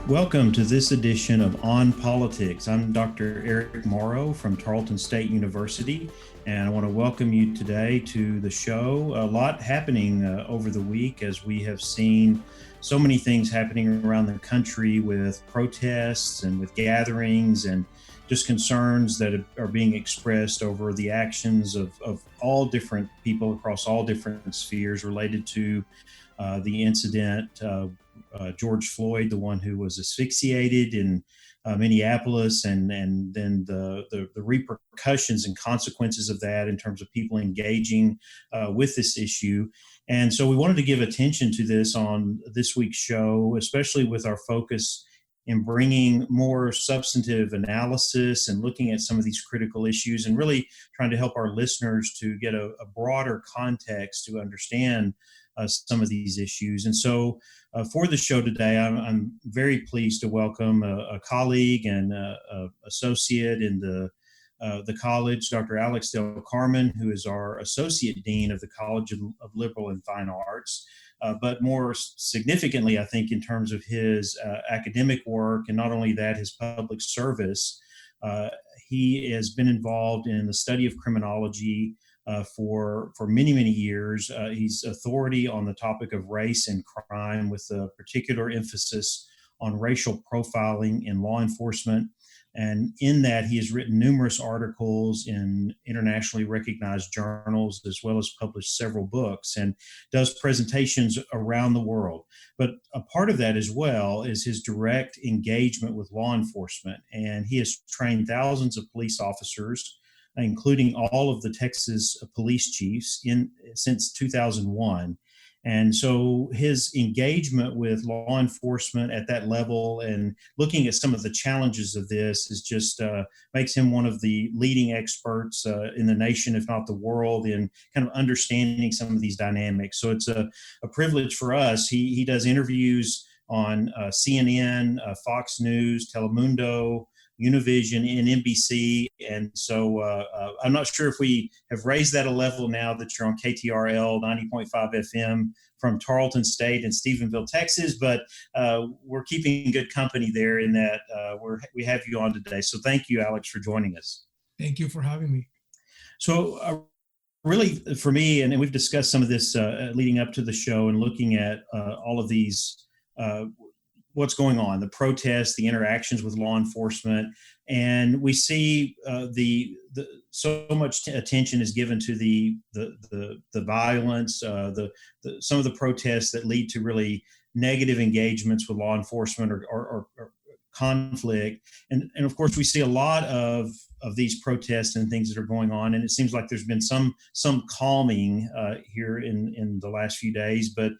Welcome to this edition of On Politics. I'm Dr. Eric Morrow from Tarleton State University, and I want to welcome you today to the show. A lot happening over the week as we have seen so many things happening around the country with protests and with gatherings and just concerns that are being expressed over the actions of all different people across all different spheres related to the incident. George Floyd, the one who was asphyxiated in Minneapolis, and then the repercussions and consequences of that in terms of people engaging with this issue. And so we wanted to give attention to this on this week's show, especially with our focus in bringing more substantive analysis and looking at some of these critical issues and really trying to help our listeners to get a broader context to understand some of these issues. And so for the show today, I'm very pleased to welcome a colleague and associate in the college, Dr. Alex Del Carmen, who is our Associate Dean of the College of Liberal and Fine Arts. But more significantly, I think, in terms of his academic work, and not only that, his public service, he has been involved in the study of criminology for many, many years. He's authority on the topic of race and crime, with a particular emphasis on racial profiling in law enforcement. And in that, he has written numerous articles in internationally recognized journals, as well as published several books, and does presentations around the world. But a part of that as well is his direct engagement with law enforcement. And he has trained thousands of police officers, including all of the Texas police chiefs since 2001. And so his engagement with law enforcement at that level and looking at some of the challenges of this is just makes him one of the leading experts in the nation, if not the world, in kind of understanding some of these dynamics. So it's a privilege for us. He does interviews on CNN, Fox News, Telemundo, Univision, and NBC. And so I'm not sure if we have raised that a level now that you're on KTRL 90.5 FM from Tarleton State and Stephenville, Texas, but we're keeping good company there in that we have you on today. So thank you, Alex, for joining us. Thank you for having me. So really, for me, and we've discussed some of this leading up to the show and looking at all of these what's going on, the protests, the interactions with law enforcement, and we see so much attention is given to the violence, some of the protests that lead to really negative engagements with law enforcement or conflict, and of course we see a lot of these protests and things that are going on, and it seems like there's been some calming here in the last few days, but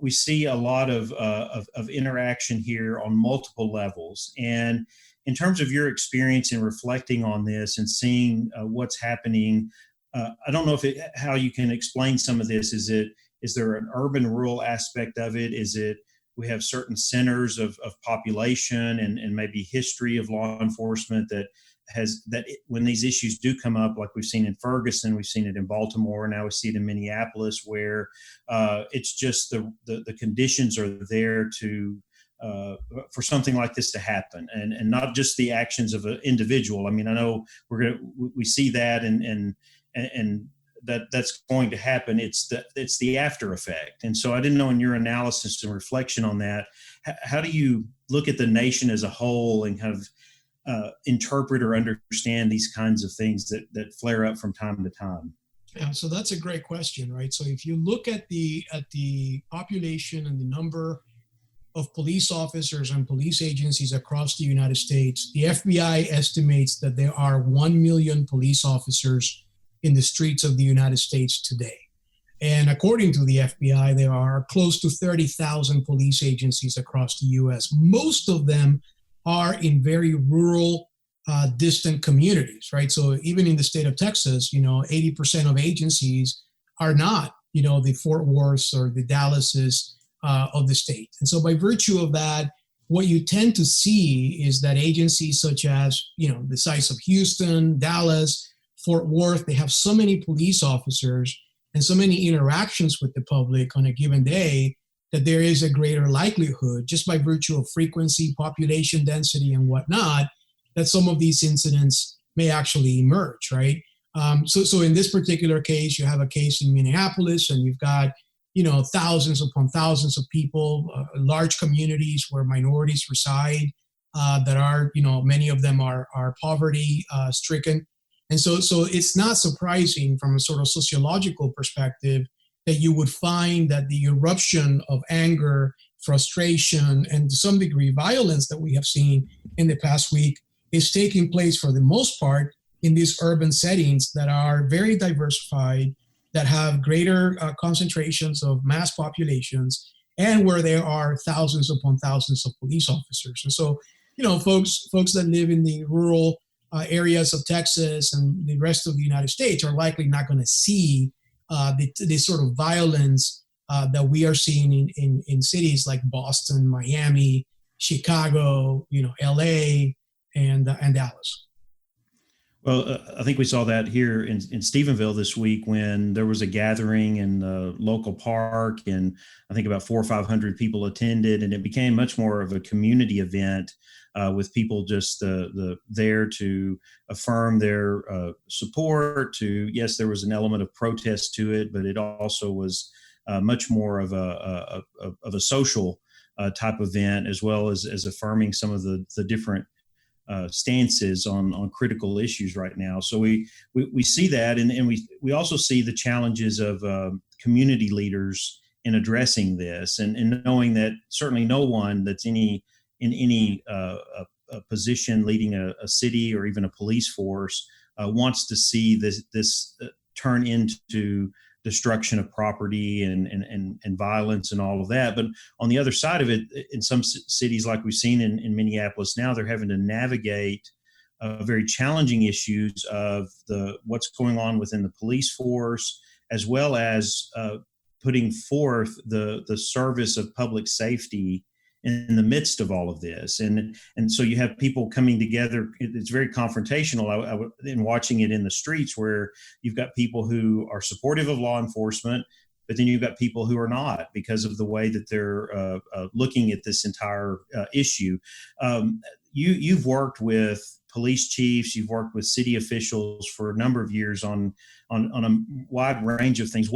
we see a lot of interaction here on multiple levels. And in terms of your experience in reflecting on this and seeing what's happening, I don't know how you can explain some of this. Is there an urban-rural aspect of it? Is it we have certain centers of population and maybe history of law enforcement that when these issues do come up, like we've seen in Ferguson, we've seen it in Baltimore, now we see it in Minneapolis, where it's just the conditions are there to for something like this to happen, and not just the actions of an individual. I mean, I know we see that and that's going to happen. It's the after effect. And so I didn't know, in your analysis and reflection on that, how do you look at the nation as a whole and kind of interpret or understand these kinds of things that flare up from time to time? Yeah, so that's a great question, right? So if you look at the population and the number of police officers and police agencies across the United States, the FBI estimates that there are 1 million police officers in the streets of the United States today. And according to the FBI, there are close to 30,000 police agencies across the U.S. Most of them are in very rural, distant communities, right? So even in the state of Texas, 80% of agencies are not, the Fort Worths or the Dallases of the state. And so by virtue of that, what you tend to see is that agencies such as, the size of Houston, Dallas, Fort Worth, they have so many police officers and so many interactions with the public on a given day that there is a greater likelihood, just by virtue of frequency, population density, and whatnot, that some of these incidents may actually emerge, right? So in this particular case, you have a case in Minneapolis, and you've got, thousands upon thousands of people, large communities where minorities reside, that are, many of them are poverty stricken. And so it's not surprising from a sort of sociological perspective that you would find that the eruption of anger, frustration, and to some degree violence that we have seen in the past week is taking place for the most part in these urban settings that are very diversified, that have greater concentrations of mass populations, and where there are thousands upon thousands of police officers. And so, folks that live in the rural areas of Texas and the rest of the United States are likely not going to see the sort of violence that we are seeing in cities like Boston, Miami, Chicago, LA, and Dallas. Well, I think we saw that here in Stephenville this week when there was a gathering in the local park, and I think about 400 or 500 people attended, and it became much more of a community event with people just there to affirm their support. Yes, there was an element of protest to it, but it also was much more of a social type event, as well as affirming some of the different stances on critical issues right now. So we see that, and we also see the challenges of community leaders in addressing this, and knowing that certainly no one that's in any position leading a city or even a police force wants to see this turn into destruction of property and violence and all of that. But on the other side of it, in some cities like we've seen in Minneapolis now, they're having to navigate very challenging issues of what's going on within the police force, as well as putting forth the service of public safety in the midst of all of this. And so you have people coming together. It's very confrontational in watching it in the streets, where you've got people who are supportive of law enforcement, but then you've got people who are not, because of the way that they're looking at this entire issue. You've worked with police chiefs, you've worked with city officials for a number of years on a wide range of things.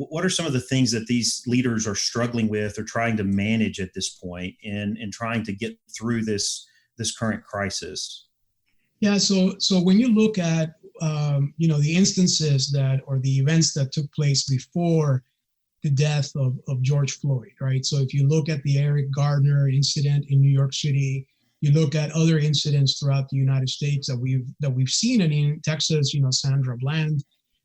What are some of the things that these leaders are struggling with or trying to manage at this point in trying to get through this current crisis? Yeah, so when you look at the instances or the events that took place before the death of George Floyd, right? So if you look at the Eric Garner incident in New York City, you look at other incidents throughout the United States that we've seen, and in Texas, Sandra Bland,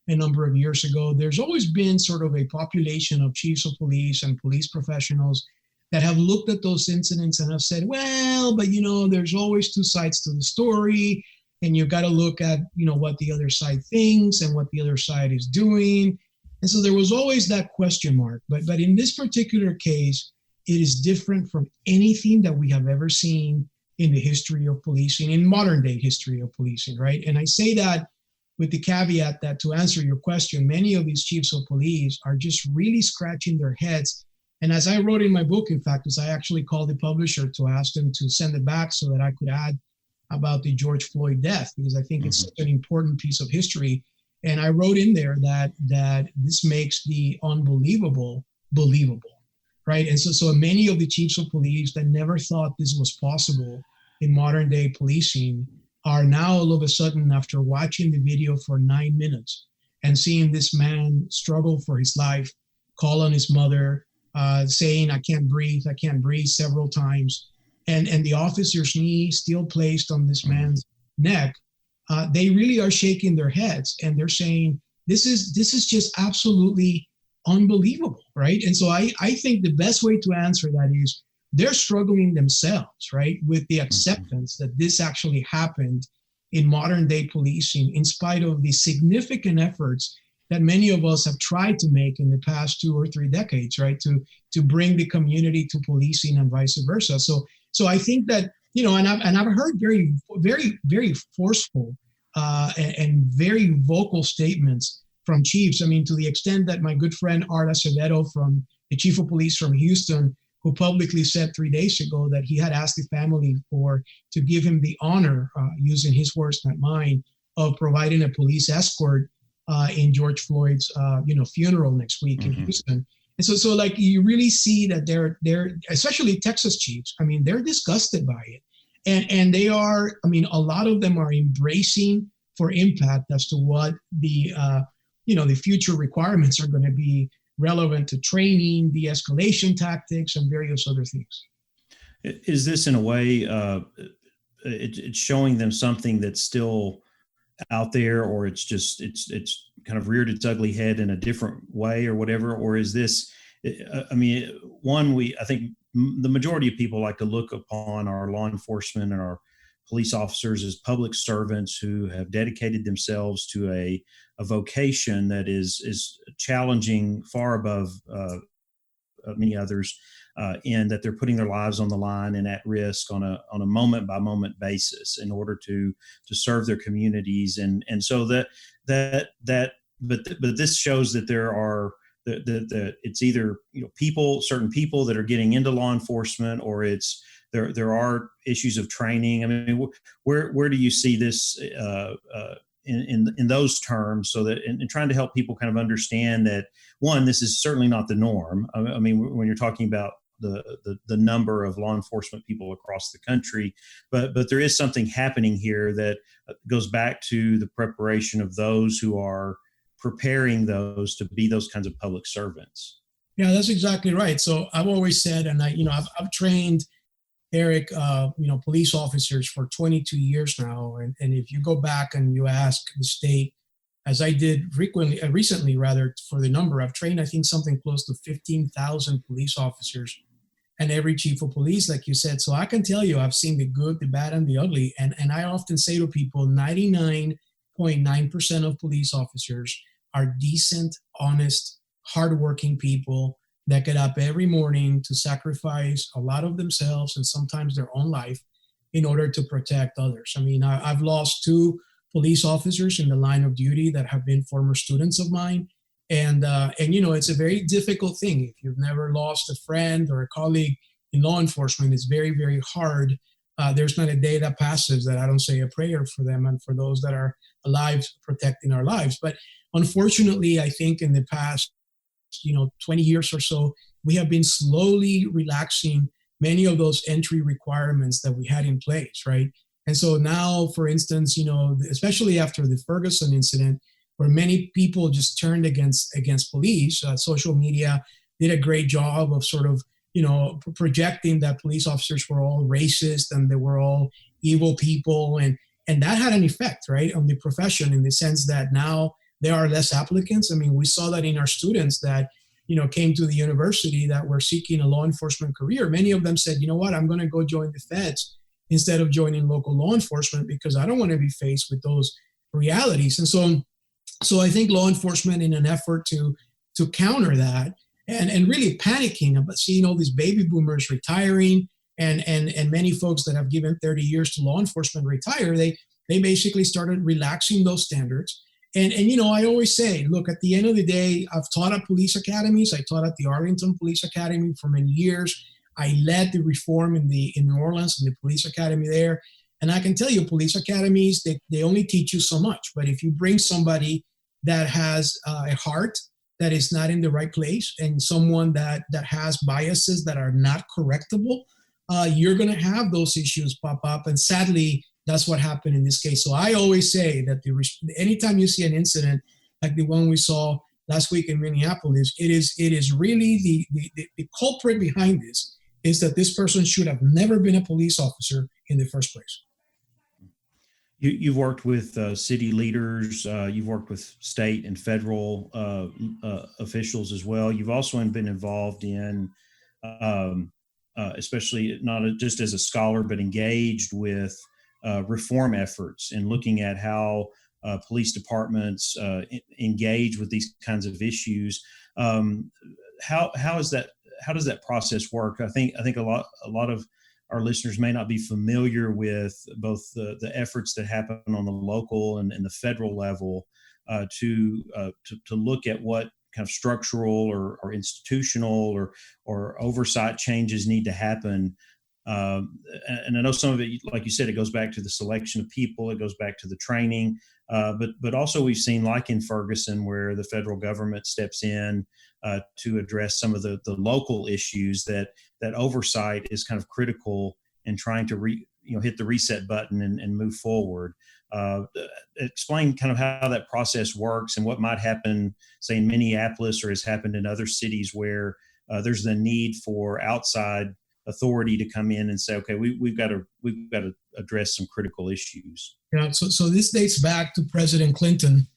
a number of years ago. There's always been sort of a population of chiefs of police and police professionals that have looked at those incidents and have said, well, but there's always two sides to the story, and you've got to look at what the other side thinks and what the other side is doing. And so there was always that question mark. But in this particular case, it is different from anything that we have ever seen in the history of policing, in modern day history of policing, right? And I say that with the caveat that, to answer your question, many of these chiefs of police are just really scratching their heads. And as I wrote in my book, in fact, I actually called the publisher to ask them to send it back so that I could add about the George Floyd death, because I think it's such an important piece of history. And I wrote in there that this makes the unbelievable believable, right? And so many of the chiefs of police that never thought this was possible in modern day policing are now all of a sudden, after watching the video for 9 minutes and seeing this man struggle for his life, call on his mother, saying, I can't breathe several times, and the officer's knee still placed on this man's neck, they really are shaking their heads and they're saying, this is just absolutely unbelievable, right? And so I think the best way to answer that is, they're struggling themselves, right, with the acceptance that this actually happened in modern day policing, in spite of the significant efforts that many of us have tried to make in the past 2 or 3 decades, right, to bring the community to policing and vice versa. So I think that, and I've heard very, very, very forceful and very vocal statements from chiefs. I mean, to the extent that my good friend Art Acevedo from the chief of police from Houston, who publicly said 3 days ago that he had asked the family to give him the honor, using his words, not mine, of providing a police escort in George Floyd's funeral next week in Houston. And so like you really see that they're especially Texas chiefs. I mean, they're disgusted by it, and they are. I mean, a lot of them are embracing for impact as to what the the future requirements are going to be relevant to training, de-escalation tactics, and various other things. Is this in a way it's showing them something that's still out there, or it's kind of reared its ugly head in a different way or whatever? Or is this, I mean, I think the majority of people like to look upon our law enforcement and our police officers as public servants who have dedicated themselves to a vocation that is challenging far above many others, in that they're putting their lives on the line and at risk on a moment by moment basis in order to serve their communities, and so but this shows that there are that it's either certain people that are getting into law enforcement, or it's there are issues of training. I mean, where do you see this in those terms, so that in trying to help people kind of understand that, one, this is certainly not the norm. I mean, when you're talking about the number of law enforcement people across the country, but there is something happening here that goes back to the preparation of those who are preparing those to be those kinds of public servants. Yeah, that's exactly right. So I've always said, and I've trained, Eric, police officers for 22 years now. And if you go back and you ask the state, as I did recently, for the number, I've trained, I think, something close to 15,000 police officers and every chief of police, like you said. So I can tell you, I've seen the good, the bad, and the ugly. And I often say to people, 99.9% of police officers are decent, honest, hardworking people that get up every morning to sacrifice a lot of themselves and sometimes their own life in order to protect others. I mean, I've lost 2 police officers in the line of duty that have been former students of mine. And it's a very difficult thing. If you've never lost a friend or a colleague in law enforcement, it's very, very hard. There's not a day that passes that I don't say a prayer for them and for those that are alive, protecting our lives. But unfortunately, I think in the past 20 years or so, we have been slowly relaxing many of those entry requirements that we had in place, right? And so now, for instance, especially after the Ferguson incident, where many people just turned against police, social media did a great job of sort of, projecting that police officers were all racist and they were all evil people. And that had an effect, right, on the profession, in the sense that now there are less applicants. I mean, we saw that in our students that, came to the university that were seeking a law enforcement career. Many of them said, you know what, I'm going to go join the feds instead of joining local law enforcement because I don't want to be faced with those realities. And so I think law enforcement, in an effort to counter that and really panicking about seeing all these baby boomers retiring and many folks that have given 30 years to law enforcement retire, they basically started relaxing those standards. And I always say, look, at the end of the day, I've taught at police academies. I taught at the Arlington Police Academy for many years. I led the reform in New Orleans and the police academy there. And I can tell you, police academies, they only teach you so much. But if you bring somebody that has a heart that is not in the right place, and someone that has biases that are not correctable, you're going to have those issues pop up. And sadly, that's what happened in this case. So I always say that anytime you see an incident like the one we saw last week in Minneapolis, it is really the culprit behind this is that this person should have never been a police officer in the first place. You've worked with city leaders. You've worked with state and federal officials as well. You've also been involved in, especially not just as a scholar, but engaged with reform efforts and looking at how police departments engage with these kinds of issues. How does that process work? I think a lot of our listeners may not be familiar with both the efforts that happen on the local and the federal level to look at what kind of structural or institutional or oversight changes need to happen. And I know some of it, like you said, it goes back to the selection of people, it goes back to the training, but also we've seen, like in Ferguson, where the federal government steps in to address some of the local issues that oversight is kind of critical in trying to hit the reset button and move forward. Explain kind of how that process works and what might happen, say in Minneapolis, or has happened in other cities where there's the need for outside authority to come in and say, okay, we've got to address some critical issues. Yeah. So this dates back to President Clinton.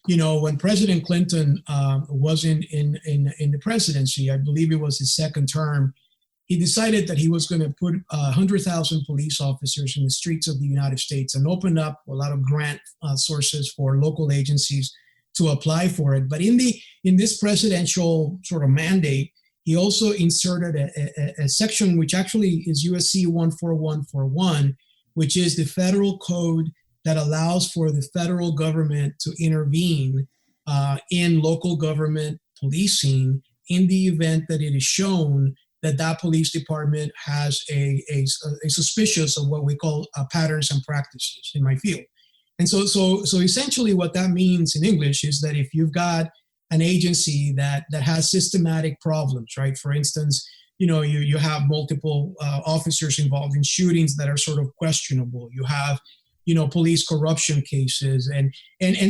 When President Clinton was in the presidency, I believe it was his second term, he decided that he was going to put 100,000 police officers in the streets of the United States and open up a lot of grant sources for local agencies to apply for it. But in this presidential sort of mandate, he also inserted a section which actually is USC 14141, which is the federal code that allows for the federal government to intervene in local government policing in the event that it is shown that police department has a suspicious of what we call patterns and practices in my field. And so essentially what that means in English is that if you've got an agency that has systematic problems, right? For instance, you have multiple officers involved in shootings that are sort of questionable. You have, police corruption cases, and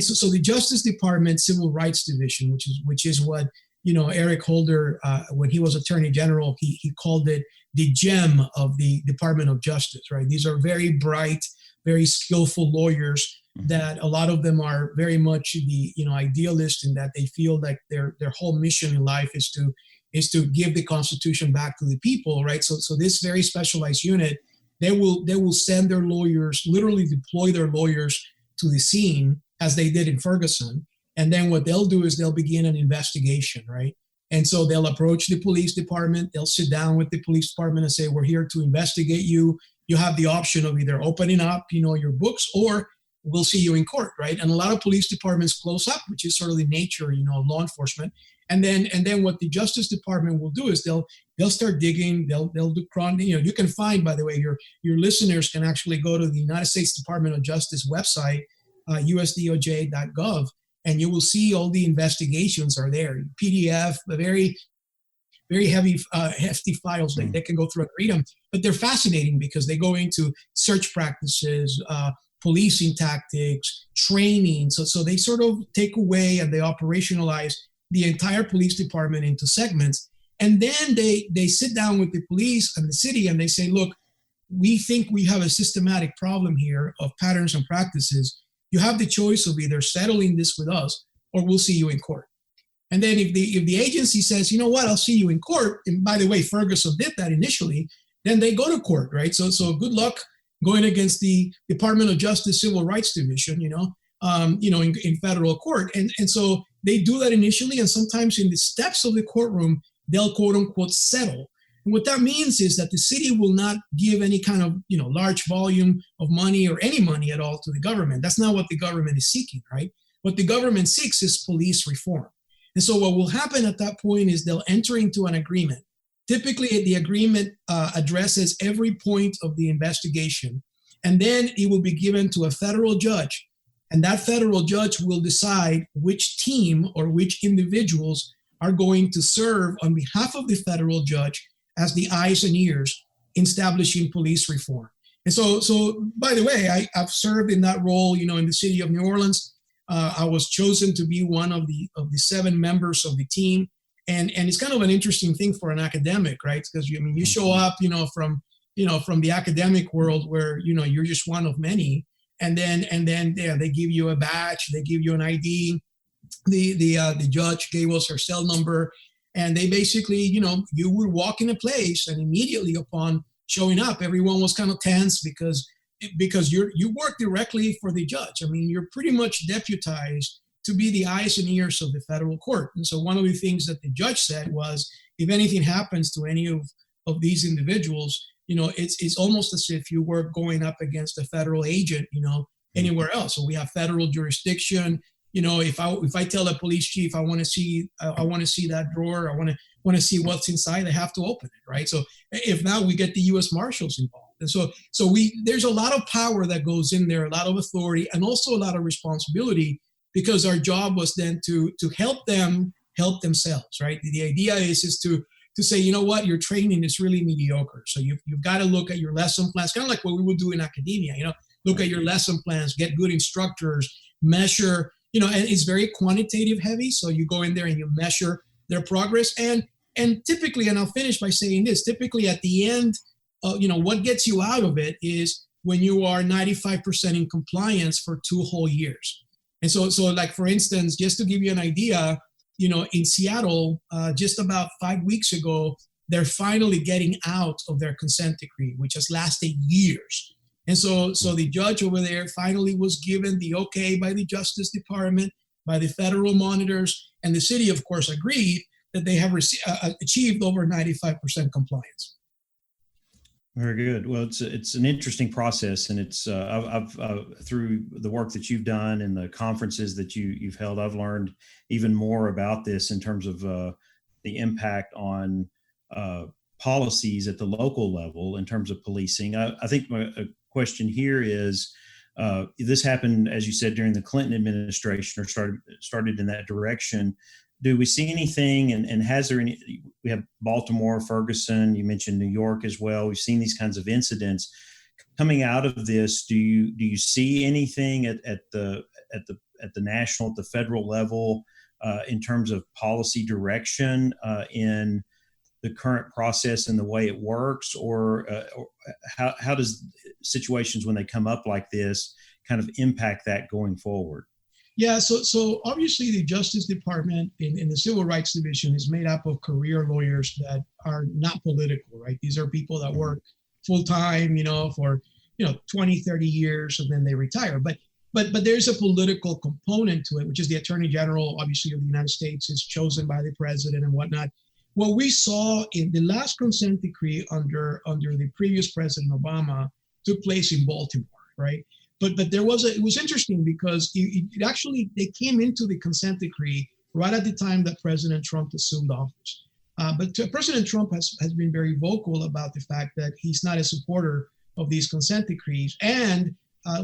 so the Justice Department Civil Rights Division, which is what Eric Holder, when he was Attorney General, he called it the gem of the Department of Justice, right? These are very bright, very skillful lawyers that a lot of them are very much the idealist in that they feel like their whole mission in life is to give the Constitution back to the people, right? So this very specialized unit, they will send their lawyers, literally deploy their lawyers to the scene as they did in Ferguson. And then what they'll do is they'll begin an investigation, right? And so they'll approach the police department. They'll sit down with the police department and say, we're here to investigate you. You have the option of either opening up, your books, or we'll see you in court, right? And a lot of police departments close up, which is sort of the nature, of law enforcement. And then what the Justice Department will do is they'll start digging. They'll do you can find, by the way, your listeners can actually go to the United States Department of Justice website, usdoj.gov. And you will see all the investigations are there. PDF, very, very hefty files. They can go through and read them. But they're fascinating because they go into search practices, policing tactics, training. So they sort of take away and they operationalize the entire police department into segments. And then they sit down with the police and the city and they say, look, we think we have a systematic problem here of patterns and practices. You have the choice of either settling this with us or we'll see you in court. And then if the agency says, you know what, I'll see you in court, and by the way, Ferguson did that initially, then they go to court, right? So good luck going against the Department of Justice Civil Rights Division, in federal court. And so they do that initially, and sometimes in the steps of the courtroom, they'll quote unquote settle. And what that means is that the city will not give any kind of, large volume of money or any money at all to the government. That's not what the government is seeking, right? What the government seeks is police reform. And so what will happen at that point is they'll enter into an agreement. Typically, the agreement addresses every point of the investigation, and then it will be given to a federal judge. And that federal judge will decide which team or which individuals are going to serve on behalf of the federal judge as the eyes and ears in establishing police reform. And so by the way, I've served in that role, in the city of New Orleans. I was chosen to be one of the 7 members of the team. And it's kind of an interesting thing for an academic, right? Because you show up, from the academic world where, you're just one of many. And then they give you a badge, they give you an ID. The judge gave us her cell number. And they basically, you would walk in a place and immediately upon showing up, everyone was kind of tense because you work directly for the judge. You're pretty much deputized to be the eyes and ears of the federal court. And so one of the things that the judge said was, if anything happens to any of these individuals, it's almost as if you were going up against a federal agent, anywhere else. So we have federal jurisdiction. if I tell a police chief I want to see that drawer, I want to see what's inside, they have to open it, right? So if not, we get the U.S. Marshals involved, and so there's a lot of power that goes in there, a lot of authority, and also a lot of responsibility, because our job was then to help them help themselves, right? The idea is to say, you know what, your training is really mediocre. So you've got to look at your lesson plans, kind of like what we would do in academia, look at your lesson plans, get good instructors, measure, and it's very quantitative heavy. So you go in there and you measure their progress. And typically, and I'll finish by saying this, typically at the end, what gets you out of it is when you are 95% in compliance for 2 whole years. And so like, for instance, just to give you an idea, in Seattle, just about 5 weeks ago, they're finally getting out of their consent decree, which has lasted years. And so the judge over there finally was given the okay by the Justice Department, by the federal monitors, and the city, of course, agreed that they have achieved over 95% compliance. Very good. Well, it's an interesting process, and it's I've through the work that you've done and the conferences that you've held, I've learned even more about this in terms of the impact on policies at the local level in terms of policing. I think a question here is, this happened, as you said, during the Clinton administration, or started in that direction. Do we see anything, and has there any? We have Baltimore, Ferguson, you mentioned New York as well. We've seen these kinds of incidents coming out of this. Do you see anything at the national, at the federal level, in terms of policy direction in the current process and the way it works, or how does situations when they come up like this kind of impact that going forward? Yeah, so obviously the Justice Department in the Civil Rights Division is made up of career lawyers that are not political, right? These are people that work full time, for 20, 30 years, and then they retire. But there's a political component to it, which is the Attorney General, obviously, of the United States, is chosen by the president and whatnot. What we saw in the last consent decree under the previous President Obama took place in Baltimore, right? But it was interesting because it actually, they came into the consent decree right at the time that President Trump assumed office. But President Trump has been very vocal about the fact that he's not a supporter of these consent decrees. And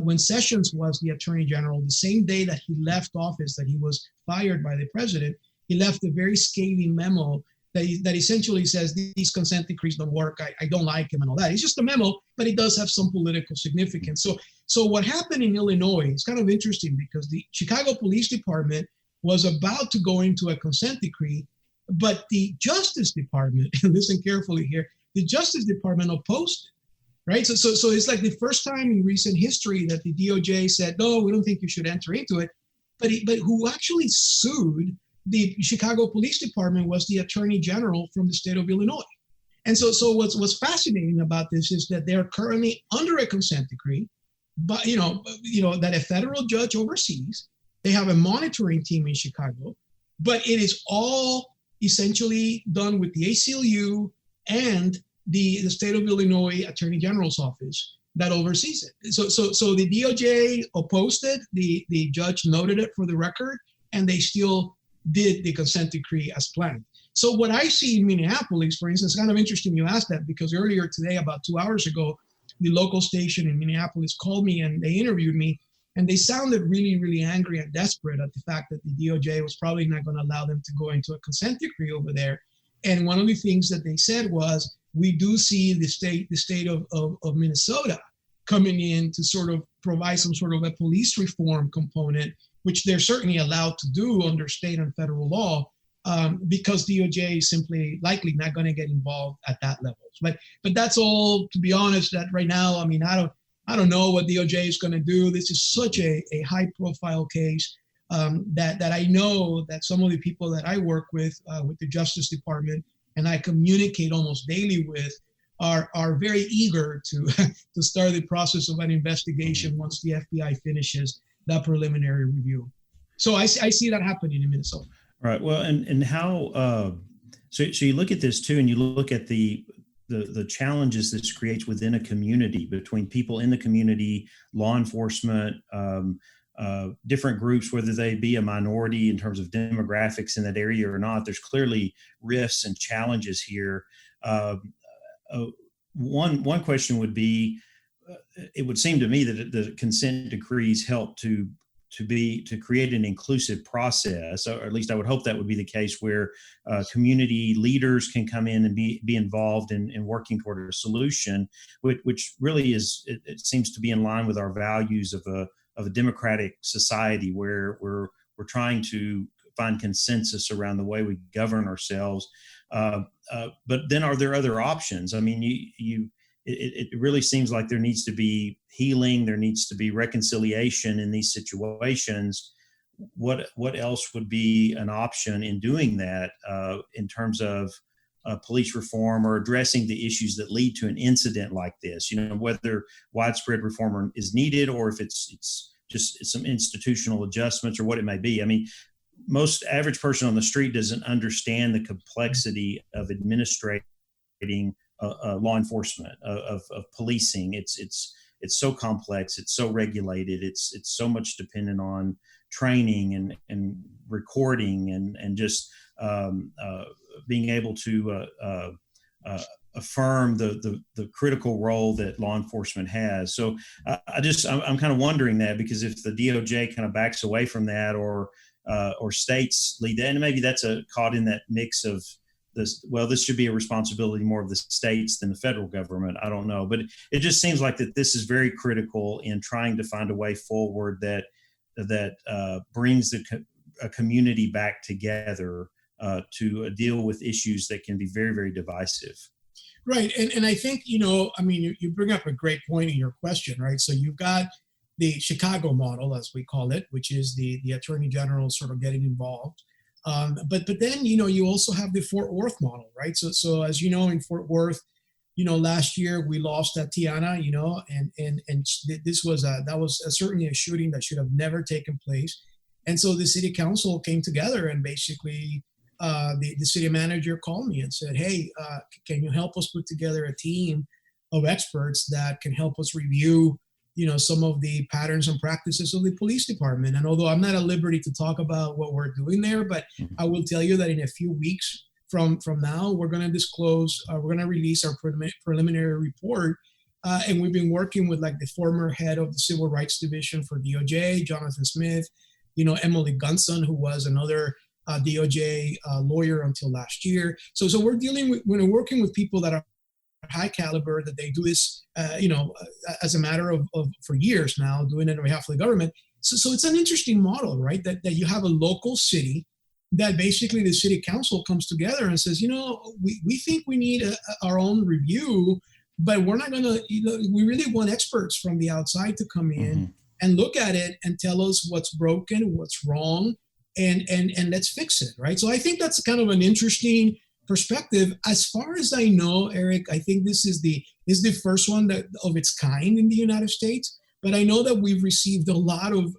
when Sessions was the Attorney General, the same day that he left office, that he was fired by the president, he left a very scathing memo that essentially says these consent decrees don't work. I don't like him and all that. It's just a memo, but it does have some political significance. So what happened in Illinois is kind of interesting, because the Chicago Police Department was about to go into a consent decree, but the Justice Department, listen carefully here, the Justice Department opposed it, right? So it's like the first time in recent history that the DOJ said, no, we don't think you should enter into it. But who actually sued the Chicago Police Department was the Attorney General from the state of Illinois. And so what's fascinating about this is that they're currently under a consent decree, but that a federal judge oversees. They have a monitoring team in Chicago, but it is all essentially done with the ACLU and the state of Illinois Attorney General's office that oversees it. So the DOJ opposed it. The judge noted it for the record, and they still did the consent decree as planned. So what I see in Minneapolis, for instance, kind of interesting you asked that, because earlier today, about 2 hours ago, the local station in Minneapolis called me and they interviewed me, and they sounded really, really angry and desperate at the fact that the DOJ was probably not going to allow them to go into a consent decree over there. And one of the things that they said was, we do see the state of Minnesota coming in to sort of provide some sort of a police reform component, which they're certainly allowed to do under state and federal law, because DOJ is simply likely not going to get involved at that level. But that's all, to be honest, that right now, I mean, I don't know what DOJ is going to do. This is such a high profile case that I know that some of the people that I work with the Justice Department, and I communicate almost daily with, are very eager to start the process of an investigation once the FBI finishes that preliminary review. So I see that happening in Minnesota. Right. Well, and how, so you look at this too, and you look at the challenges this creates within a community, between people in the community, law enforcement, different groups, whether they be a minority in terms of demographics in that area or not. There's clearly risks and challenges here. Uh, one question would be, it would seem to me that the consent decrees help to create an inclusive process, or at least I would hope that would be the case, where community leaders can come in and be involved in working toward a solution, which really is, it seems to be in line with our values of a democratic society, where we're trying to find consensus around the way we govern ourselves. But then, are there other options? I mean, it really seems like there needs to be healing, there needs to be reconciliation in these situations. What else would be an option in doing that, in terms of police reform or addressing the issues that lead to an incident like this? Whether widespread reform is needed, or if it's just some institutional adjustments, or what it may be. I mean, most average person on the street doesn't understand the complexity of administrating law enforcement, of policing. It's so complex. It's so regulated. It's so much dependent on training and recording and just being able to affirm the critical role that law enforcement has. So I'm kind of wondering that, because if the DOJ kind of backs away from that, or states lead that, and maybe that's caught in that mix of this should be a responsibility more of the states than the federal government. I don't know, but it just seems like that this is very critical in trying to find a way forward that brings a community back together to deal with issues that can be very, very divisive. Right. And I think, you bring up a great point in your question, right? So you've got the Chicago model, as we call it, which is the attorney general sort of getting involved. But then, you also have the Fort Worth model, right? So as you know, in Fort Worth, last year we lost Tatiana, and this was that was certainly a shooting that should have never taken place. And so the city council came together, and basically the city manager called me and said, hey, can you help us put together a team of experts that can help us review some of the patterns and practices of the police department. And although I'm not at liberty to talk about what we're doing there, but I will tell you that in a few weeks from now, we're going to disclose, we're going to release our preliminary report. And we've been working with the former head of the Civil Rights Division for DOJ, Jonathan Smith, Emily Gunson, who was another DOJ lawyer until last year. So we're working with people that are high caliber, that they do this, as a matter of for years now, doing it on behalf of the government. So it's an interesting model, right? That you have a local city that basically the city council comes together and says, we think we need our own review, but we're not going to, we really want experts from the outside to come in and look at it and tell us what's broken, what's wrong, and let's fix it, right? So I think that's kind of an interesting perspective. As far as I know, Eric, I think this is the first one of its kind in the United States. But I know that we've received a lot of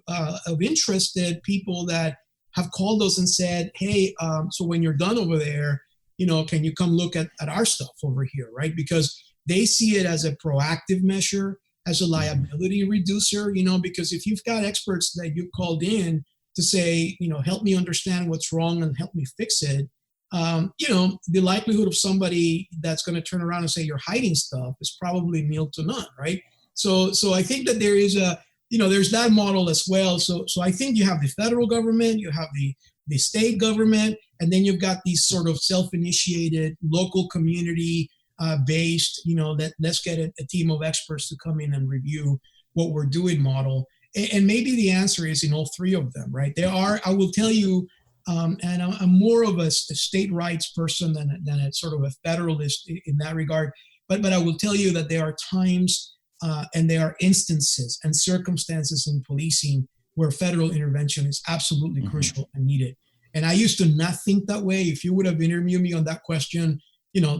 interested people that have called us and said, hey, so when you're done over there, can you come look at our stuff over here, right? Because they see it as a proactive measure, as a liability reducer, because if you've got experts that you've called in to say, help me understand what's wrong and help me fix it, the likelihood of somebody that's going to turn around and say you're hiding stuff is probably nil to none, right? So I think that there is there's that model as well. So I think you have the federal government, you have the state government, and then you've got these sort of self-initiated local community based, that let's get a team of experts to come in and review what we're doing model. And maybe the answer is in all three of them, right? I will tell you, and I'm more of a state rights person than a sort of a federalist in that regard. But I will tell you that there are times and there are instances and circumstances in policing where federal intervention is absolutely crucial and needed. And I used to not think that way. If you would have interviewed me on that question,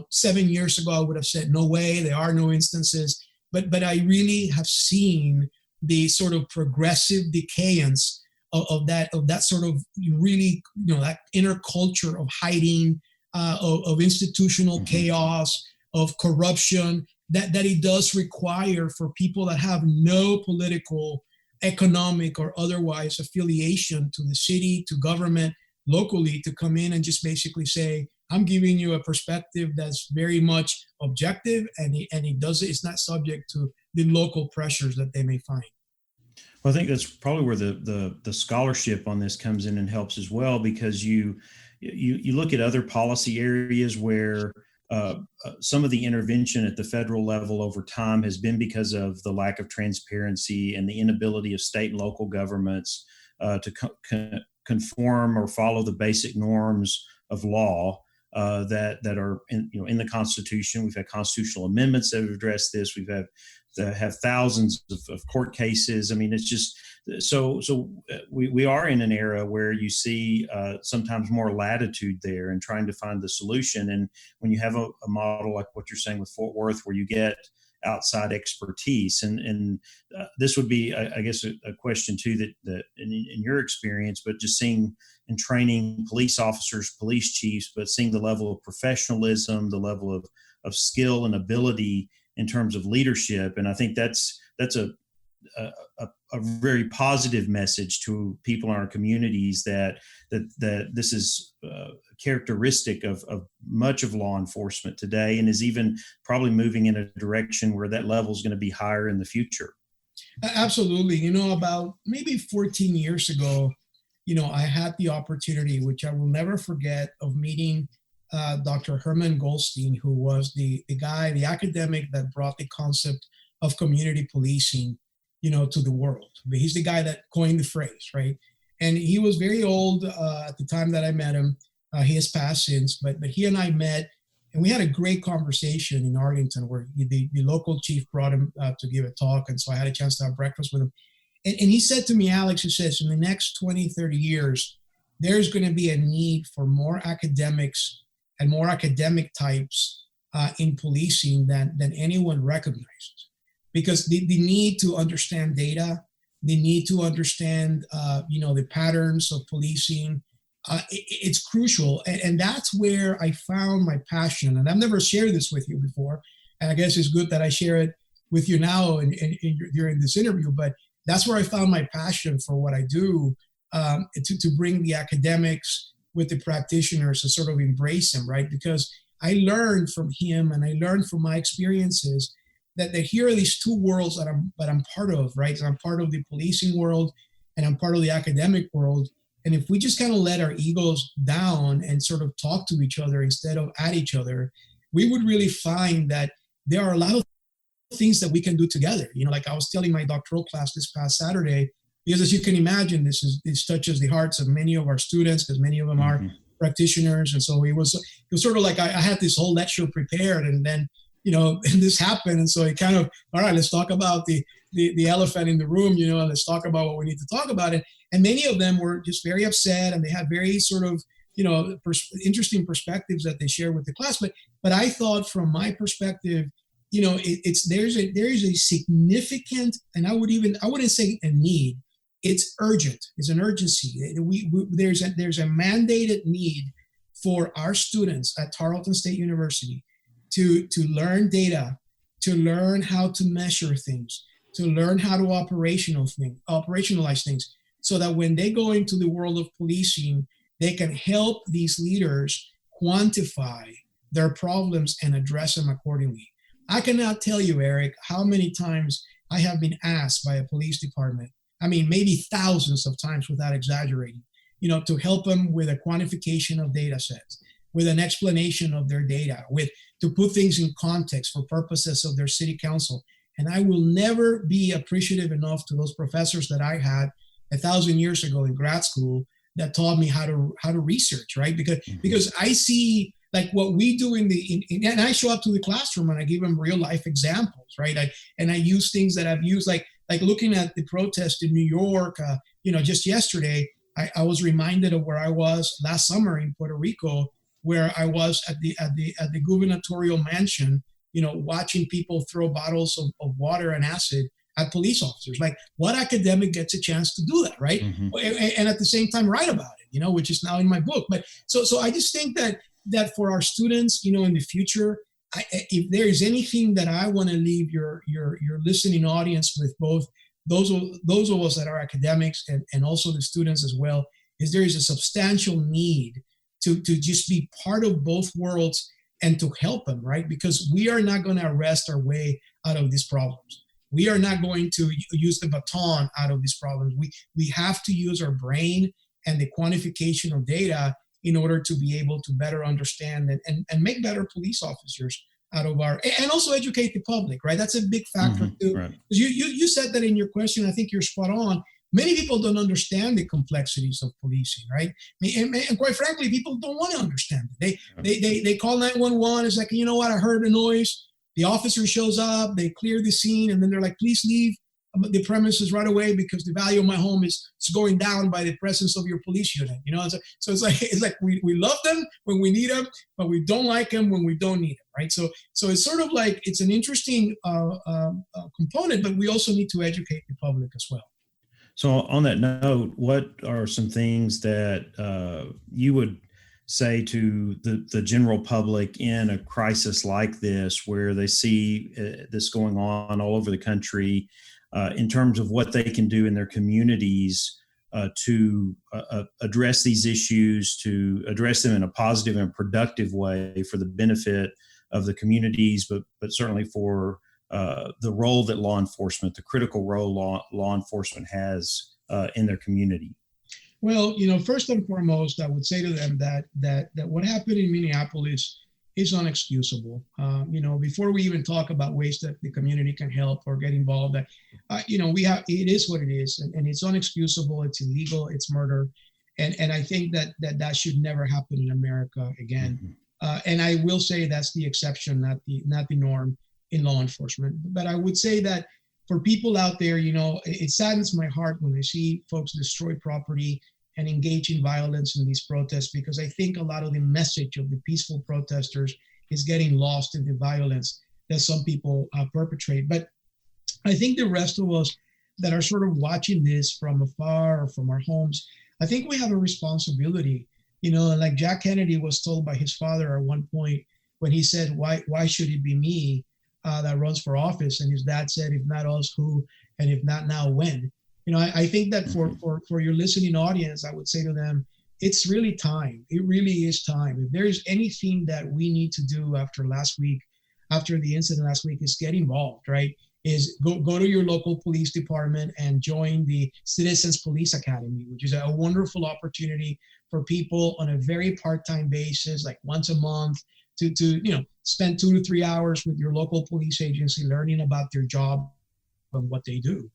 7 years ago, I would have said, no way, there are no instances. But I really have seen the sort of progressive decayance of that sort of really, that inner culture of hiding, of institutional chaos, of corruption, that it does require for people that have no political economic or otherwise affiliation to the city, to government, locally, to come in and just basically say, I'm giving you a perspective that's very much objective, and it's not subject to the local pressures that they may find. Well, I think that's probably where the scholarship on this comes in and helps as well, because you look at other policy areas where some of the intervention at the federal level over time has been because of the lack of transparency and the inability of state and local governments to conform or follow the basic norms of law that are in the Constitution. We've had constitutional amendments that have addressed this. We've had have thousands of court cases. I mean, it's just so we are in an era where you see sometimes more latitude there in trying to find the solution. And when you have a model like what you're saying with Fort Worth, where you get outside expertise, and this would be, I guess, a question too that in your experience, but just seeing and training police officers, police chiefs, but seeing the level of professionalism, the level of skill and ability in terms of leadership. And I think that's a very positive message to people in our communities that this is characteristic of much of law enforcement today, and is even probably moving in a direction where that level is going to be higher in the future. Absolutely. About maybe 14 years ago, I had the opportunity, which I will never forget, of meeting Dr. Herman Goldstein, who was the academic that brought the concept of community policing, to the world. But he's the guy that coined the phrase, right? And he was very old at the time that I met him. He has passed since, but he and I met, and we had a great conversation in Arlington, where the local chief brought him to give a talk. And so I had a chance to have breakfast with him. And he said to me, Alex, he says, in the next 20, 30 years, there's going to be a need for more academics and more academic types in policing than anyone recognizes. Because the need to understand data, the need to understand, the patterns of policing, it's crucial. And that's where I found my passion. And I've never shared this with you before. And I guess it's good that I share it with you now and during this interview. But that's where I found my passion for what I do, to bring the academics with the practitioners to sort of embrace them, right? Because I learned from him, and I learned from my experiences that here are these two worlds that I'm part of, right? So I'm part of the policing world, and I'm part of the academic world. And if we just kind of let our egos down and sort of talk to each other instead of at each other, we would really find that there are a lot of things that we can do together. Like I was telling my doctoral class this past Saturday, because as you can imagine, this touches the hearts of many of our students, because many of them are practitioners. And so it was sort of like I had this whole lecture prepared, and then and this happened. And so it kind of, all right, let's talk about the elephant in the room, and let's talk about what we need to talk about. And many of them were just very upset, and they had very sort of, interesting perspectives that they share with the class. But I thought, from my perspective, there is a significant, and I wouldn't say a need. It's urgent. It's an urgency. There's a mandated need for our students at Tarleton State University to learn data, to learn how to measure things, to learn how to operationalize things, so that when they go into the world of policing, they can help these leaders quantify their problems and address them accordingly. I cannot tell you, Eric, how many times I have been asked by a police department, I mean, maybe thousands of times without exaggerating, to help them with a quantification of data sets, with an explanation of their data, to put things in context for purposes of their city council. And I will never be appreciative enough to those professors that I had 1,000 years ago in grad school that taught me how to research, right? Because I see, like, what we do and I show up to the classroom and I give them real life examples, right? I use things that I've used, like looking at the protest in New York, just yesterday, I was reminded of where I was last summer in Puerto Rico, where I was at the gubernatorial mansion, watching people throw bottles of water and acid at police officers. Like, what academic gets a chance to do that, right? And at the same time write about it, which is now in my book. But so I just think that for our students, in the future, if there is anything that I want to leave your listening audience with, both those of us that are academics and also the students as well, is there is a substantial need to just be part of both worlds and to help them, right? Because we are not going to arrest our way out of these problems. We are not going to use the baton out of these problems. We have to use our brain and the quantification of data in order to be able to better understand and make better police officers out of our, and also educate the public, right? That's a big factor too. Right. You said that in your question. I think you're spot on. Many people don't understand the complexities of policing, right? And quite frankly, people don't want to understand it. They call 911. It's like, you know what? I heard a noise. The officer shows up. They clear the scene, and then they're like, "Please leave the premises right away because the value of my home is going down by the presence of your police unit." You know, so it's like we love them when we need them, but we don't like them when we don't need them, right? So it's sort of like it's an interesting component, but we also need to educate the public as well. So on that note, what are some things that you would say to the general public in a crisis like this, where they see this going on all over the country, in terms of what they can do in their communities to address these issues, to address them in a positive and productive way for the benefit of the communities, but certainly for the role that law enforcement, the critical role law enforcement has in their community? Well, first and foremost, I would say to them that what happened in Minneapolis is unexcusable. Before we even talk about ways that the community can help or get involved, it is what it is, and it's unexcusable. It's illegal. It's murder, and I think that should never happen in America again. And I will say that's the exception, not the norm in law enforcement. But I would say that for people out there, it saddens my heart when I see folks destroy property and engage in violence in these protests, because I think a lot of the message of the peaceful protesters is getting lost in the violence that some people perpetrate. But I think the rest of us that are sort of watching this from afar or from our homes, I think we have a responsibility. Like Jack Kennedy was told by his father at one point when he said, why should it be me that runs for office? And his dad said, if not us, who? And if not now, when? I think that for your listening audience, I would say to them, it's really time. It really is time. If there's anything that we need to do after the incident last week, is get involved, right? Is go to your local police department and join the Citizens Police Academy, which is a wonderful opportunity for people on a very part-time basis, like once a month, to spend 2 to 3 hours with your local police agency, learning about their job and what they do.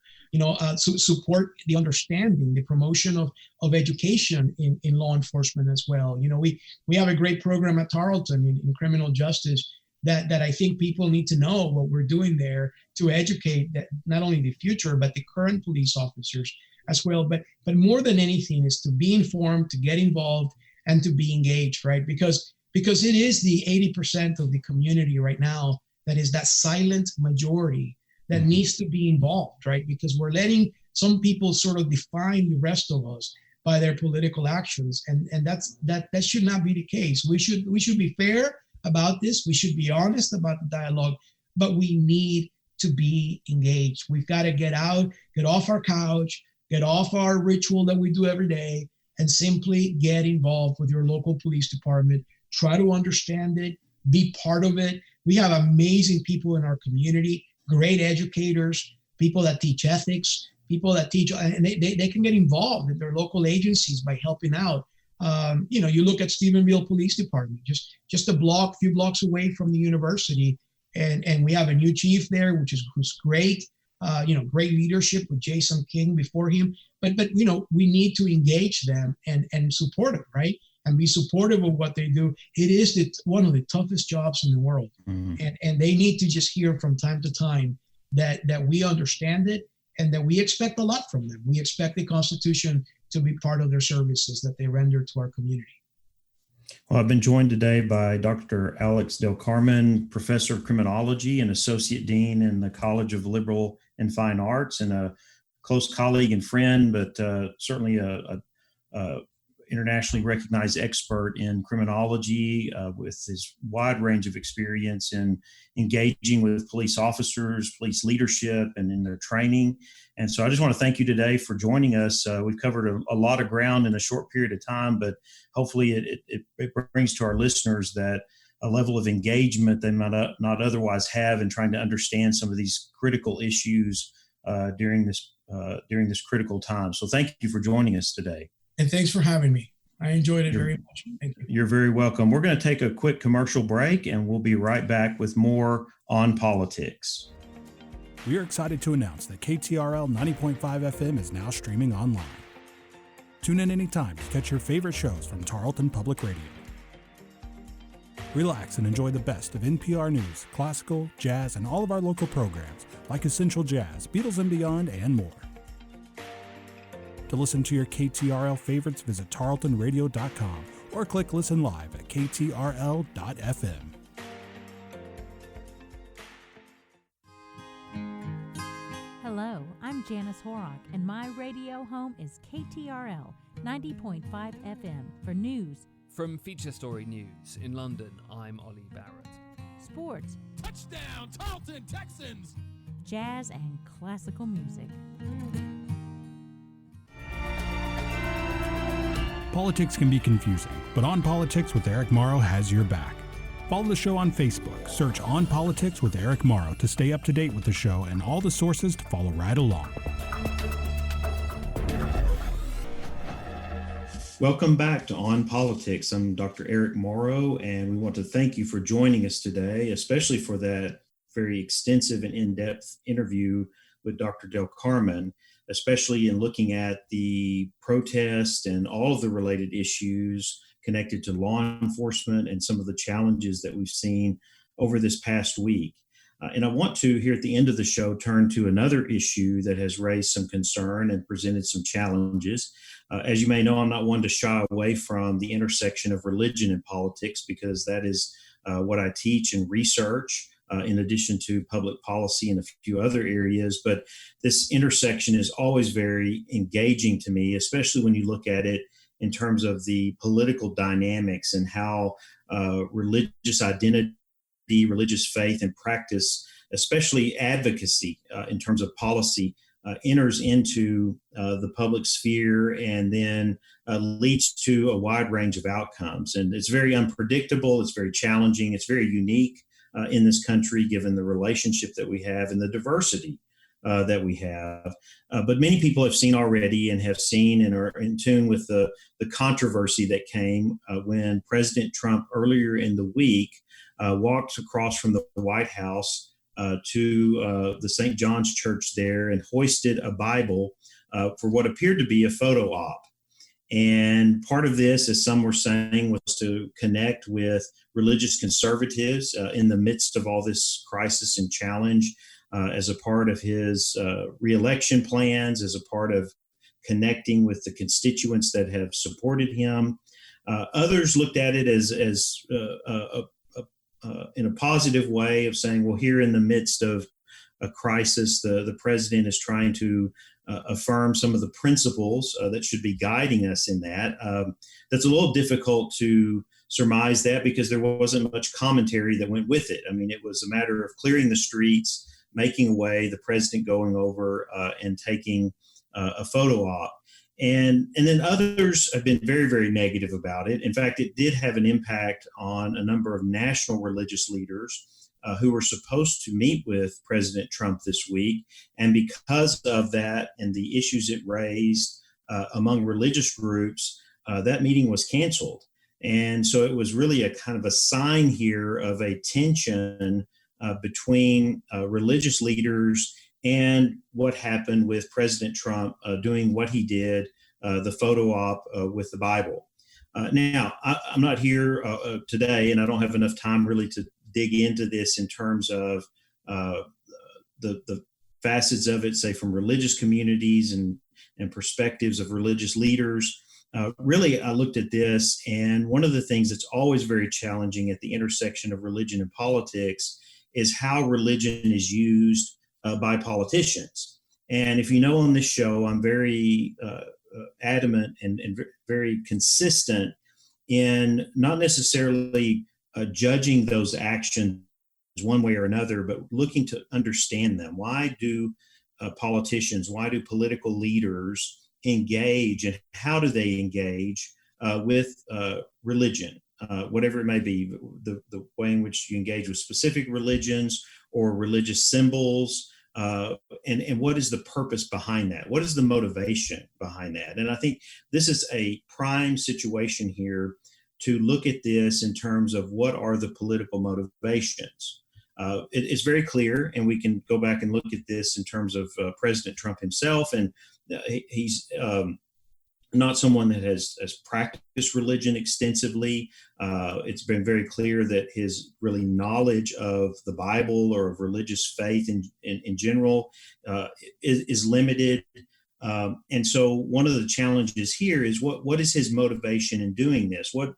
Support the understanding, the promotion of education in law enforcement as well. We have a great program at Tarleton in criminal justice that I think people need to know what we're doing there to educate that not only the future, but the current police officers as well. But more than anything is to be informed, to get involved, and to be engaged, right? Because it is the 80% of the community right now that is that silent majority that needs to be involved, right? Because we're letting some people sort of define the rest of us by their political actions, and that should not be the case. We should be fair about this. We should be honest about the dialogue, but we need to be engaged. We've got to get out, get off our couch, get off our ritual that we do every day, and simply get involved with your local police department. Try to understand it, be part of it. We have amazing people in our community, great educators, people that teach ethics, people that teach, and they can get involved in their local agencies by helping out. You look at Stephenville Police Department, just a few blocks away from the university, and we have a new chief there, who's great. Great leadership with Jason King before him. But we need to engage them and support them, right? And be supportive of what they do. It is one of the toughest jobs in the world. And they need to just hear from time to time that we understand it and that we expect a lot from them. We expect the Constitution to be part of their services that they render to our community. Well, I've been joined today by Dr. Alex Del Carmen, Professor of Criminology and Associate Dean in the College of Liberal and Fine Arts, and a close colleague and friend, but certainly a internationally recognized expert in criminology with his wide range of experience in engaging with police officers, police leadership, and in their training. And so I just want to thank you today for joining us. We've covered a lot of ground in a short period of time, but hopefully it brings to our listeners that a level of engagement they might not otherwise have in trying to understand some of these critical issues during this critical time. So thank you for joining us today. And thanks for having me. I enjoyed it very much. Thank you. You're very welcome. We're going to take a quick commercial break, and we'll be right back with more On Politics. We are excited to announce that KTRL 90.5 FM is now streaming online. Tune in anytime to catch your favorite shows from Tarleton Public Radio. Relax and enjoy the best of NPR News, classical, jazz, and all of our local programs like Essential Jazz, Beatles and Beyond, and more. To listen to your KTRL favorites, visit tarletonradio.com or click Listen Live at ktrl.fm. Hello, I'm Janice Horrock, and my radio home is KTRL 90.5 FM for news. From Feature Story News in London, I'm Ollie Barrett. Sports. Touchdown, Tarleton Texans! Jazz and classical music. Politics can be confusing, but On Politics with Eric Morrow has your back. Follow the show on Facebook. Search On Politics with Eric Morrow to stay up to date with the show and all the sources to follow right along. Welcome back to On Politics. I'm Dr. Eric Morrow, and we want to thank you for joining us today, especially for that very extensive and in-depth interview with Dr. Del Carmen, especially in looking at the protest and all of the related issues connected to law enforcement and some of the challenges that we've seen over this past week. And I want to, here at the end of the show, turn to another issue that has raised some concern and presented some challenges. As you may know, I'm not one to shy away from the intersection of religion and politics, because that is what I teach and research, in addition to public policy and a few other areas. But this intersection is always very engaging to me, especially when you look at it in terms of the political dynamics and how religious identity, religious faith, and practice, especially advocacy in terms of policy, enters into the public sphere and then leads to a wide range of outcomes. And it's very unpredictable, it's very challenging, it's very unique in this country, given the relationship that we have and the diversity that we have. But many people have seen already and have seen and are in tune with the controversy that came when President Trump earlier in the week walked across from the White House to the St. John's Church there and hoisted a Bible for what appeared to be a photo op. And part of this, as some were saying, was to connect with religious conservatives in the midst of all this crisis and challenge, as a part of his reelection plans, as a part of connecting with the constituents that have supported him. Others looked at it as in a positive way of saying, well, here in the midst of a crisis, the president is trying to affirm some of the principles that should be guiding us in that. That's a little difficult to surmise that because there wasn't much commentary that went with it. I mean, it was a matter of clearing the streets, making a way, the president going over and taking a photo op. And then others have been very, very negative about it. In fact, it did have an impact on a number of national religious leaders who were supposed to meet with President Trump this week. And because of that and the issues it raised among religious groups, that meeting was canceled. And so it was really a kind of a sign here of a tension between religious leaders and what happened with President Trump doing what he did, the photo op with the Bible. Now, I'm not here today, and I don't have enough time really to dig into this in terms of the facets of it, say from religious communities and perspectives of religious leaders. Really, I looked at this, and one of the things that's always very challenging at the intersection of religion and politics is how religion is used by politicians. And if you know on this show, I'm very adamant and very consistent in not necessarily judging those actions one way or another, but looking to understand them. Why do politicians, why do political leaders engage, and how do they engage with religion, whatever it may be, the way in which you engage with specific religions or religious symbols, and what is the purpose behind that? What is the motivation behind that? And I think this is a prime situation here to look at this in terms of what are the political motivations. It's very clear, and we can go back and look at this in terms of President Trump himself, and he's not someone that has practiced religion extensively. It's been very clear that his really knowledge of the Bible or of religious faith in general is limited. And so one of the challenges here is what is his motivation in doing this? What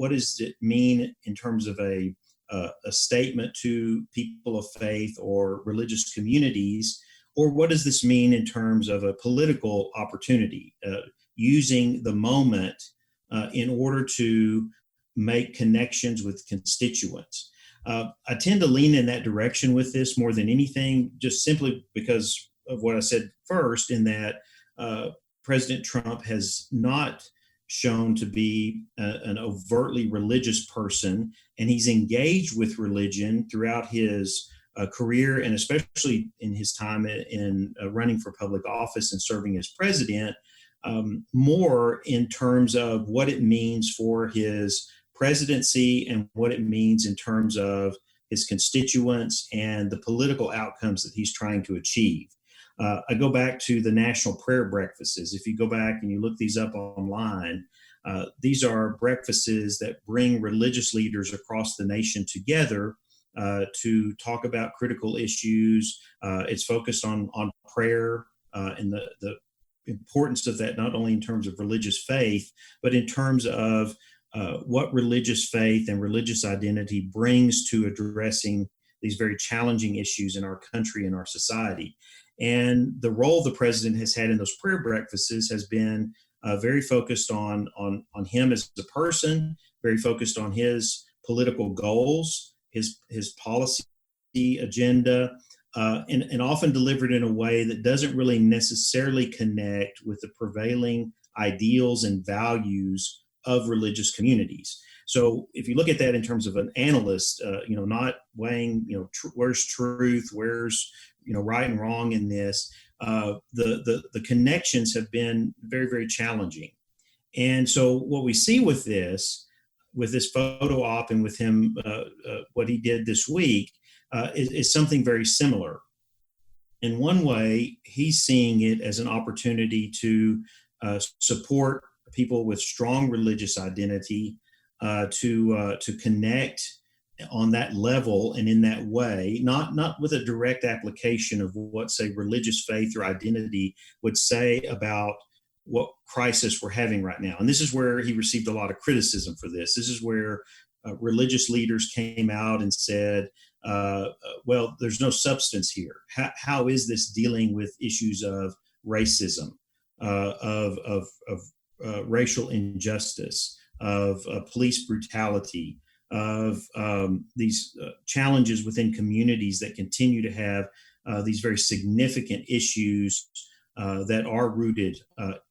does it mean in terms of a statement to people of faith or religious communities? Or what does this mean in terms of a political opportunity, using the moment in order to make connections with constituents? I tend to lean in that direction with this more than anything, just simply because of what I said first, in that President Trump has not shown to be an overtly religious person, and he's engaged with religion throughout his career, and especially in his time in running for public office and serving as president, more in terms of what it means for his presidency and what it means in terms of his constituents and the political outcomes that he's trying to achieve. I go back to the national prayer breakfasts. If you go back and you look these up online, these are breakfasts that bring religious leaders across the nation together to talk about critical issues. It's focused on prayer and the importance of that, not only in terms of religious faith, but in terms of what religious faith and religious identity brings to addressing these very challenging issues in our country and our society. And the role the president has had in those prayer breakfasts has been very focused on him as a person, very focused on his political goals, his policy agenda, and often delivered in a way that doesn't really necessarily connect with the prevailing ideals and values of religious communities. So if you look at that in terms of an analyst, not weighing, where's truth, where's right and wrong in this, the connections have been very, very challenging. And so what we see with this photo op and with him, what he did this week, is something very similar. In one way, he's seeing it as an opportunity to support people with strong religious identity, to connect on that level and in that way, not with a direct application of what, say, religious faith or identity would say about what crisis we're having right now. And this is where he received a lot of criticism for this. This is where religious leaders came out and said, well, there's no substance here. How is this dealing with issues of racism, of racial injustice, of police brutality, of these challenges within communities that continue to have these very significant issues that are rooted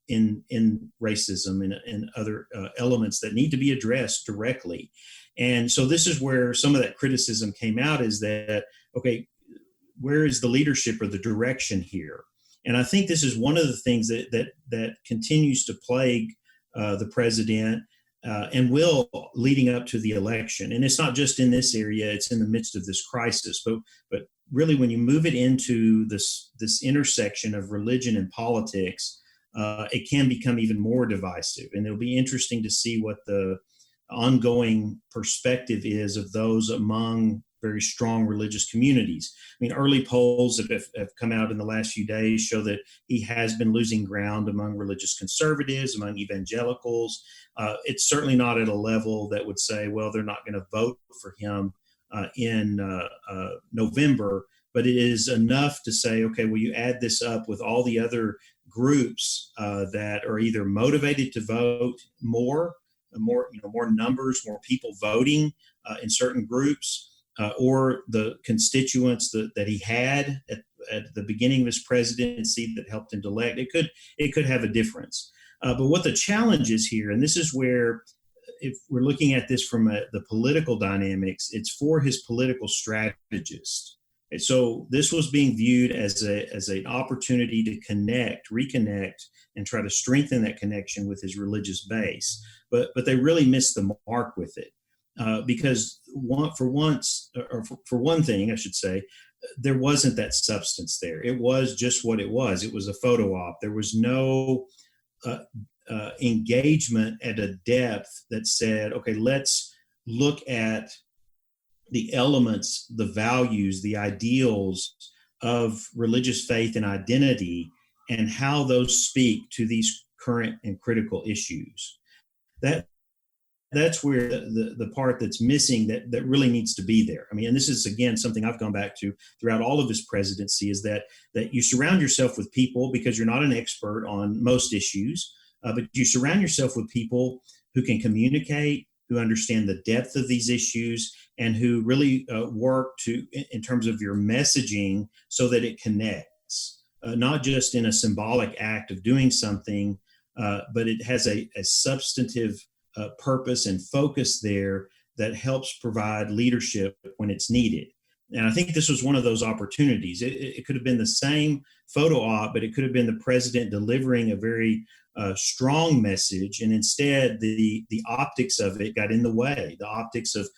in racism and other elements that need to be addressed directly. And so this is where some of that criticism came out, is that, okay, where is the leadership or the direction here? And I think this is one of the things that continues to plague the president and will leading up to the election. And it's not just in this area, it's in the midst of this crisis, but really when you move it into this intersection of religion and politics, it can become even more divisive. And it'll be interesting to see what the ongoing perspective is of those among very strong religious communities. I mean, early polls that have come out in the last few days show that he has been losing ground among religious conservatives, among evangelicals. It's certainly not at a level that would say, well, they're not going to vote for him in November, but it is enough to say, okay, well, you add this up with all the other groups that are either motivated to vote more numbers, more people voting in certain groups, or the constituents that he had at the beginning of his presidency that helped him to elect. It could have a difference. But what the challenge is here, and this is where, if we're looking at this from the political dynamics, it's for his political strategist. And so this was being viewed as an opportunity to reconnect, and try to strengthen that connection with his religious base. But they really missed the mark with it, because for one thing, I should say, there wasn't that substance there. It was just what it was. It was a photo op. There was no engagement at a depth that said, okay, let's look at the elements, the values, the ideals of religious faith and identity, and how those speak to these current and critical issues. That's where the part that's missing that really needs to be there. I mean, and this is, again, something I've gone back to throughout all of his presidency, is that you surround yourself with people, because you're not an expert on most issues, but you surround yourself with people who can communicate, who understand the depth of these issues, and who really work in terms of your messaging so that it connects, not just in a symbolic act of doing something, but it has a substantive purpose and focus there that helps provide leadership when it's needed. And I think this was one of those opportunities. It could have been the same photo op, but it could have been the president delivering a very strong message, and instead the optics of it got in the way. The optics of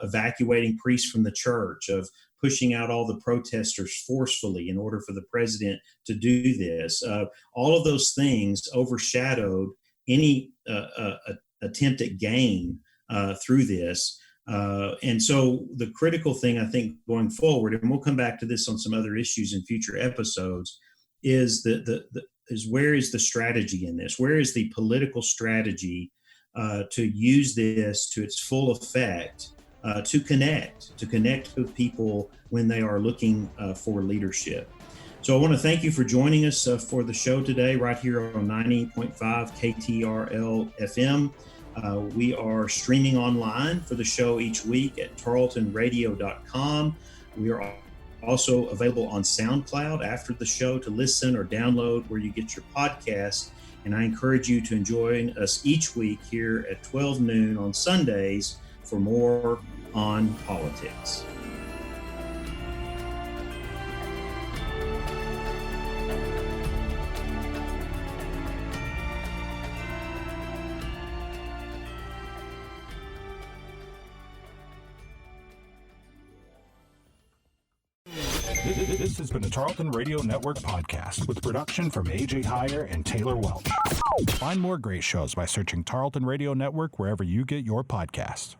evacuating priests from the church, of pushing out all the protesters forcefully in order for the president to do this. All of those things overshadowed any attempt at gain through this. And so the critical thing, I think, going forward, and we'll come back to this on some other issues in future episodes, is where is the strategy in this? Where is the political strategy to use this to its full effect, to connect with people when they are looking for leadership? So I want to thank you for joining us for the show today, right here on 90.5 KTRL FM. We are streaming online for the show each week at tarletonradio.com. We are also available on SoundCloud after the show to listen or download where you get your podcast. And I encourage you to join us each week here at 12 noon on Sundays for more on politics. This has been a Tarleton Radio Network podcast with production from AJ Heyer and Taylor Welch. Find more great shows by searching Tarleton Radio Network wherever you get your podcasts.